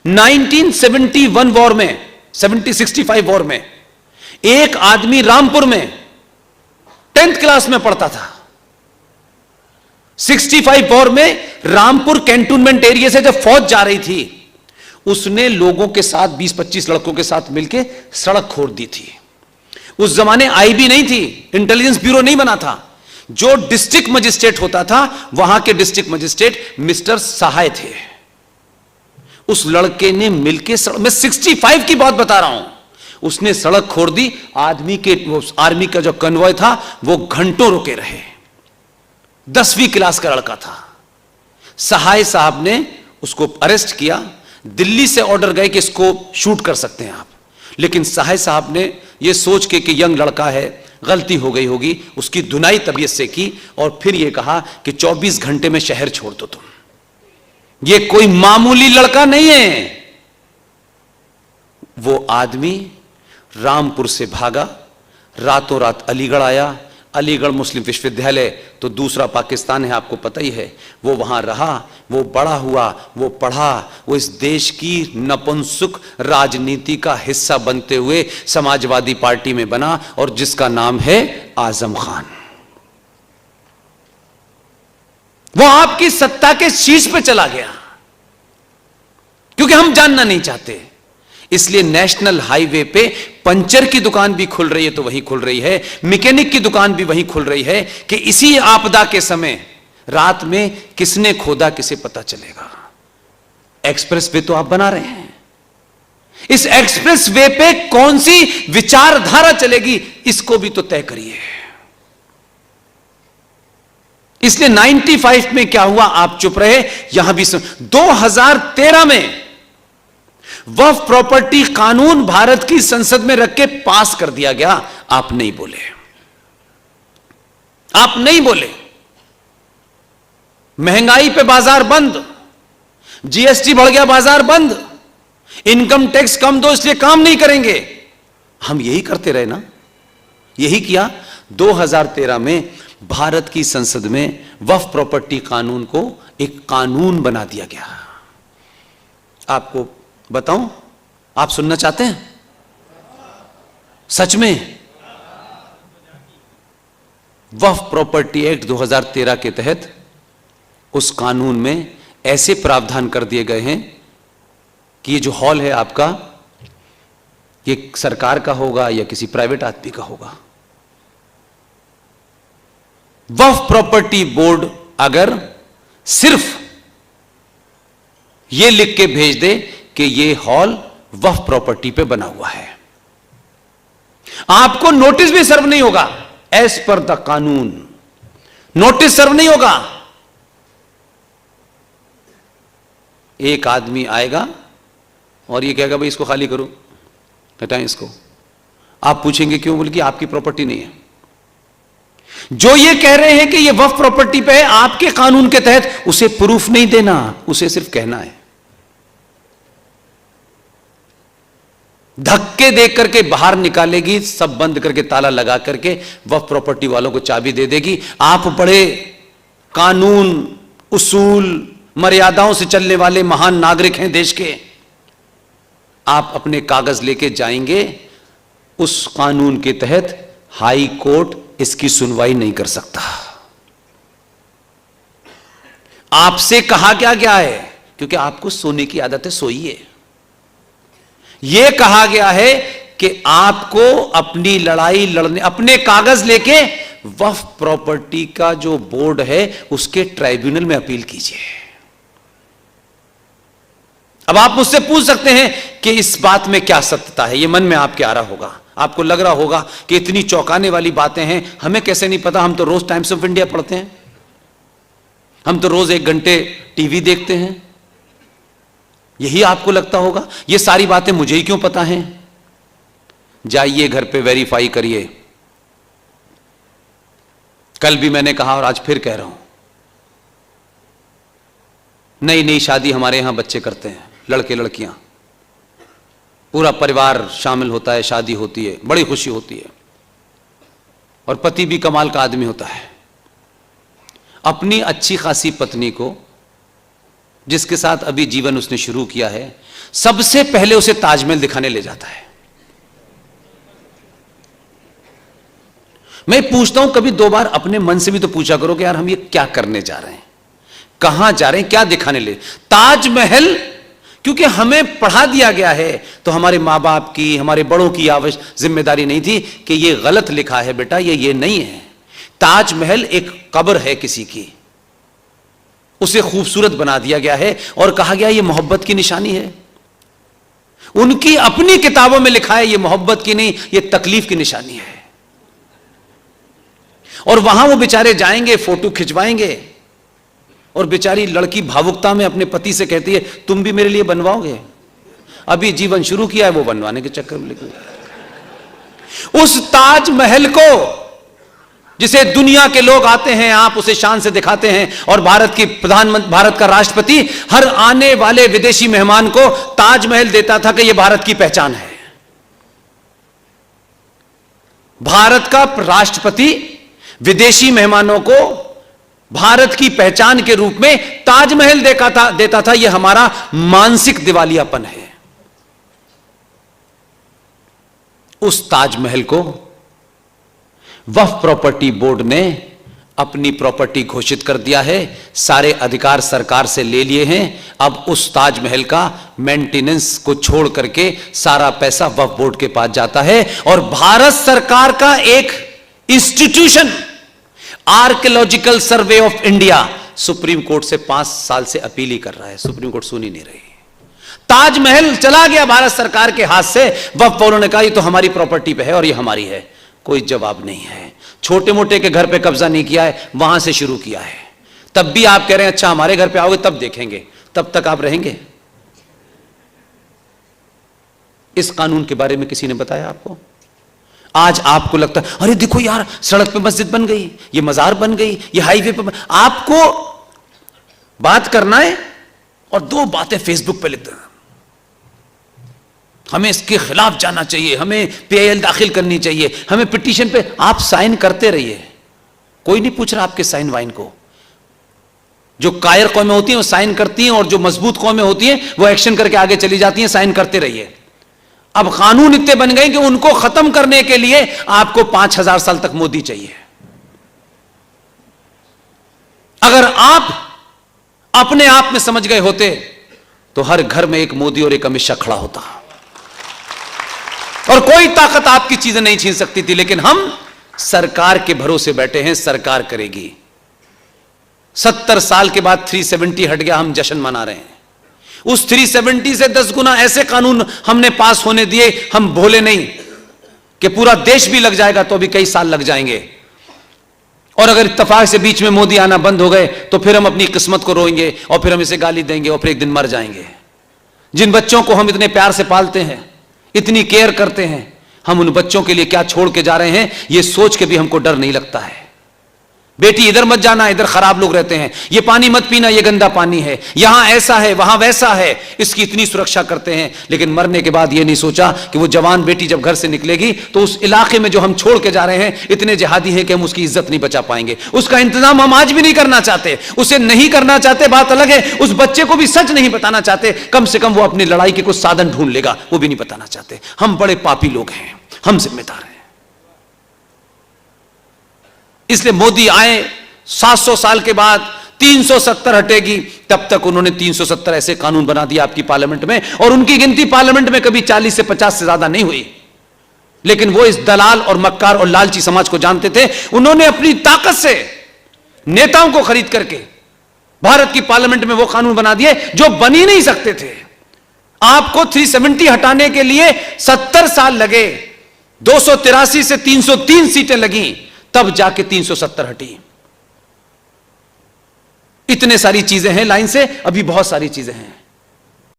1971 war में, 65 war में एक आदमी रामपुर में 10th क्लास में पढ़ता था। 65 वॉर में रामपुर कैंटोनमेंट एरिया से जब फौज जा रही थी, उसने लोगों के साथ 20-25 लड़कों के साथ मिलकर सड़क खोद दी थी। उस जमाने आईबी नहीं थी, इंटेलिजेंस ब्यूरो नहीं बना था। जो डिस्ट्रिक्ट मजिस्ट्रेट होता था, वहां के डिस्ट्रिक्ट मजिस्ट्रेट मिस्टर सहाय थे। उस लड़के ने मिलकर, मैं 65 की बात बता रहा हूं, उसने सड़क खोद दी। आर्मी का जो कन्वॉय था वो घंटों रुके रहे। 10वीं क्लास का लड़का था। सहाय साहब ने उसको अरेस्ट किया। दिल्ली से ऑर्डर गए कि इसको शूट कर सकते हैं आप, लेकिन सहाय साहब ने यह सोच के कि यंग लड़का है, गलती हो गई होगी, उसकी धुनाई तबीयत से की और फिर यह कहा कि 24 घंटे में शहर छोड़ दो तुम। यह कोई मामूली लड़का नहीं है। वो आदमी रामपुर से भागा, रातों रात अलीगढ़ आया। अलीगढ़ मुस्लिम विश्वविद्यालय तो दूसरा पाकिस्तान है, आपको पता ही है। वो वहां रहा, वो बड़ा हुआ, वो पढ़ा, वो इस देश की नपुंसक राजनीति का हिस्सा बनते हुए समाजवादी पार्टी में बना, और जिसका नाम है आजम खान। वो आपकी सत्ता के शीर्ष पे चला गया, क्योंकि हम जानना नहीं चाहते। इसलिए नेशनल हाईवे पे पंचर की दुकान भी खुल रही है तो वहीं खुल रही है, मैकेनिक की दुकान भी वहीं खुल रही है कि इसी आपदा के समय रात में किसने खोदा किसे पता चलेगा। एक्सप्रेस वे तो आप बना रहे हैं, इस एक्सप्रेस वे पे कौन सी विचारधारा चलेगी इसको भी तो तय करिए। इसलिए 95 में क्या हुआ, आप चुप रहे। यहां भी 2013 में वक्फ प्रॉपर्टी कानून भारत की संसद में रख के पास कर दिया गया। आप नहीं बोले, आप नहीं बोले। महंगाई पे बाजार बंद, जीएसटी बढ़ गया, बाजार बंद, इनकम टैक्स कम दो इसलिए काम नहीं करेंगे। हम यही करते रहे ना, यही किया। 2013 में भारत की संसद में वक्फ प्रॉपर्टी कानून को एक कानून बना दिया गया। आपको बताऊं, आप सुनना चाहते हैं? सच में वक्फ प्रॉपर्टी एक्ट 2013 के तहत उस कानून में ऐसे प्रावधान कर दिए गए हैं कि ये जो हॉल है आपका, ये सरकार का होगा या किसी प्राइवेट आदमी का होगा। वक्फ प्रॉपर्टी बोर्ड अगर सिर्फ ये लिख के भेज दे कि ये हॉल वक्फ प्रॉपर्टी पे बना हुआ है, आपको नोटिस भी सर्व नहीं होगा। एज पर द कानून नोटिस सर्व नहीं होगा। एक आदमी आएगा और ये कहेगा भाई इसको खाली करो, हटाएं इसको। आप पूछेंगे क्यों? बोले कि आपकी प्रॉपर्टी नहीं है। जो ये कह रहे हैं कि ये वक्फ प्रॉपर्टी पे है, आपके कानून के तहत उसे प्रूफ नहीं देना, उसे सिर्फ कहना है। धक्के देख करके बाहर निकालेगी, सब बंद करके ताला लगा करके वक्फ प्रॉपर्टी वालों को चाबी दे देगी। आप बड़े कानून, उसूल, मर्यादाओं से चलने वाले महान नागरिक हैं देश के। आप अपने कागज लेके जाएंगे, उस कानून के तहत हाई कोर्ट इसकी सुनवाई नहीं कर सकता। आपसे कहा क्या गया है, क्योंकि आपको सोने की आदत है, सोइए। यह कहा गया है कि आपको अपनी लड़ाई लड़ने, अपने कागज लेके वक्फ प्रॉपर्टी का जो बोर्ड है उसके ट्राइब्यूनल में अपील कीजिए। अब आप मुझसे पूछ सकते हैं कि इस बात में क्या सत्यता है। यह मन में आपके आ रहा होगा, आपको लग रहा होगा कि इतनी चौंकाने वाली बातें हैं, हमें कैसे नहीं पता। हम तो रोज टाइम्स ऑफ इंडिया पढ़ते हैं, हम तो रोज 1 घंटे टीवी देखते हैं। यही आपको लगता होगा ये सारी बातें मुझे ही क्यों पता हैं? जाइए घर पे वेरीफाई करिए। कल भी मैंने कहा और आज फिर कह रहा हूं, नई नई शादी हमारे यहां बच्चे करते हैं, लड़के लड़कियां, पूरा परिवार शामिल होता है, शादी होती है, बड़ी खुशी होती है, और पति भी कमाल का आदमी होता है। अपनी अच्छी खासी पत्नी को जिसके साथ अभी जीवन उसने शुरू किया है, सबसे पहले उसे ताजमहल दिखाने ले जाता है। मैं पूछता हूं, कभी 2 बार अपने मन से भी तो पूछा करो कि यार हम ये क्या करने जा रहे हैं, कहां जा रहे हैं, क्या दिखाने ले। ताजमहल क्योंकि हमें पढ़ा दिया गया है, तो हमारे मां बाप की, हमारे बड़ों की जिम्मेदारी नहीं थी कि ये गलत लिखा है बेटा, ये नहीं है। ताजमहल एक कब्र है किसी की, उसे खूबसूरत बना दिया गया है और कहा गया ये मोहब्बत की निशानी है। उनकी अपनी किताबों में लिखा है ये मोहब्बत की नहीं, ये तकलीफ की निशानी है। और वहां वो बेचारे जाएंगे, फोटो खिंचवाएंगे, और बेचारी लड़की भावुकता में अपने पति से कहती है तुम भी मेरे लिए बनवाओगे। अभी जीवन शुरू किया है, वो बनवाने के चक्कर में लगे। उस ताजमहल को जिसे दुनिया के लोग आते हैं, आप उसे शान से दिखाते हैं, और भारत का राष्ट्रपति हर आने वाले विदेशी मेहमान को ताजमहल देता था कि यह भारत की पहचान है। भारत का राष्ट्रपति विदेशी मेहमानों को भारत की पहचान के रूप में ताजमहल देता था। यह हमारा मानसिक दिवालियापन है। उस ताजमहल को वक्फ प्रॉपर्टी बोर्ड ने अपनी प्रॉपर्टी घोषित कर दिया है, सारे अधिकार सरकार से ले लिए हैं। अब उस ताजमहल का मेंटेनेंस को छोड़ करके सारा पैसा वक्फ बोर्ड के पास जाता है, और भारत सरकार का एक institution archaeological survey of India supreme court से 5 साल से अपील ही कर रहा है, सुप्रीम कोर्ट सुन ही नहीं रही। ताजमहल चला गया भारत सरकार के हाथ से, वक्फ वालों ने कहा ये तो हमारी प्रॉपर्टी पे है और ये हमारी है। कोई जवाब नहीं है। छोटे मोटे के घर पे कब्जा नहीं किया है, वहां से शुरू किया है। तब भी आप कह रहे हैं अच्छा हमारे घर पे आओगे तब देखेंगे, तब तक आप रहेंगे? इस कानून के बारे में किसी ने बताया आपको? आज आपको लगता है अरे देखो यार सड़क पे मस्जिद बन गई, ये मजार बन गई, ये हाईवे पे आपको बात करना है और 2 बातें फेसबुक पे लिख देना, हमें इसके खिलाफ जाना चाहिए, हमें पीआईएल दाखिल करनी चाहिए, हमें पिटीशन पे। आप साइन करते रहिए, कोई नहीं पूछ रहा आपके साइन वाइन को। जो कायर कौमें होती हैं वो साइन करती हैं, और जो मजबूत कौमें होती हैं वो एक्शन करके आगे चली जाती हैं। साइन करते रहिए। अब कानून इतने बन गए कि उनको खत्म करने के लिए आपको 5000 साल तक मोदी चाहिए। अगर आप अपने आप में समझ गए होते तो हर घर में एक मोदी और एक अमित शाह खड़ा होता, और कोई ताकत आपकी चीजें नहीं छीन सकती थी। लेकिन हम सरकार के भरोसे बैठे हैं, सरकार करेगी। 70 साल के बाद 370 हट गया, हम जश्न मना रहे हैं। उस 370 से 10 गुना ऐसे कानून हमने पास होने दिए। हम भोले नहीं कि पूरा देश भी लग जाएगा तो भी कई साल लग जाएंगे, और अगर इत्तेफाक से बीच में मोदी आना बंद हो गए तो फिर हम अपनी किस्मत को रोएंगे, और फिर हम इसे गाली देंगे, और फिर एक दिन मर जाएंगे। जिन बच्चों को हम इतने प्यार से पालते हैं, इतनी केयर करते हैं, हम उन बच्चों के लिए क्या छोड़ के जा रहे हैं, यह सोच के भी हमको डर नहीं लगता है। बेटी इधर मत जाना, इधर खराब लोग रहते हैं, ये पानी मत पीना, ये गंदा पानी है, यहां ऐसा है वहां वैसा है, इसकी इतनी सुरक्षा करते हैं। लेकिन मरने के बाद ये नहीं सोचा कि वो जवान बेटी जब घर से निकलेगी तो उस इलाके में जो हम छोड़ के जा रहे हैं इतने जिहादी हैं कि हम उसकी इज्जत नहीं बचा पाएंगे। उसका इंतजाम हम आज भी नहीं करना चाहते, उसे नहीं करना चाहते, बात अलग है। उस बच्चे को भी सच नहीं बताना चाहते, कम से कम वो अपनी लड़ाई के कुछ साधन ढूंढ लेगा, वो भी नहीं बताना चाहते। हम बड़े पापी लोग हैं, हम जिम्मेदार हैं। इसलिए मोदी आए 700 साल के बाद 370 हटेगी, तब तक उन्होंने 370 ऐसे कानून बना दिया आपकी पार्लियामेंट में, और उनकी गिनती पार्लियामेंट में कभी 40 से 50 से ज्यादा नहीं हुई। लेकिन वो इस दलाल और मक्कार और लालची समाज को जानते थे। उन्होंने अपनी ताकत से नेताओं को खरीद करके भारत की पार्लियामेंट में वो कानून बना दिए जो बन ही नहीं सकते थे। आपको 370 हटाने के लिए 70 साल लगे, 283 से 303 सीटें लगी, तब जाके 370 हटी। इतने सारी चीजें हैं लाइन से, अभी बहुत सारी चीजें हैं।